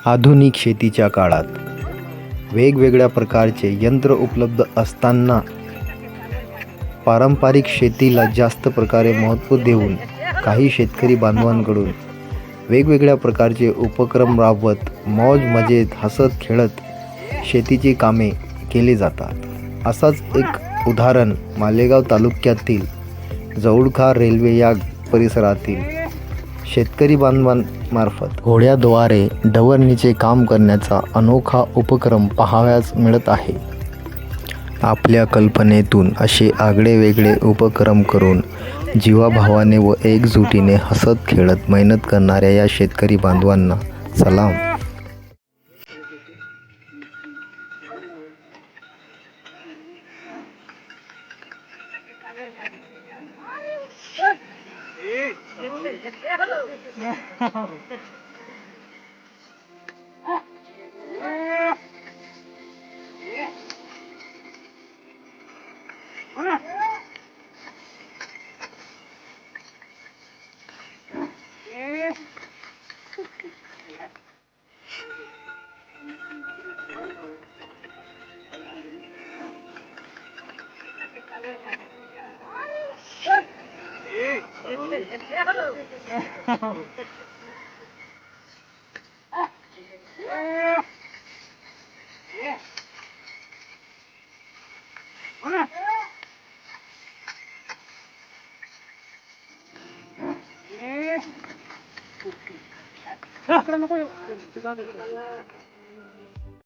आधुनिक शेतीच्या काळात वेगवेगळ्या प्रकारचे यंत्र उपलब्ध असताना पारंपरिक शेतीला जास्त प्रकारे महत्त्व देऊन काही शेतकरी बांधवांकडून वेगवेगळ्या प्रकारचे उपक्रम राबवत मौज मजेत हसत खेळत शेतीची कामे केली जातात। असाच एक उदाहरण मालेगाव तालुक्यातील जौळखा रेल्वे या परिसरातील शेतकरी बांधवांमार्फत घोड्याद्वारे डवरणीचे काम करण्याचा अनोखा उपक्रम पाहावयास मिळत आहे। आपल्या कल्पनेतून असे आगळेवेगळे उपक्रम करून जीवाभावाने व एकजुटीने हसत खेळत मेहनत करणाऱ्या या शेतकरी बांधवांना सलाम। नको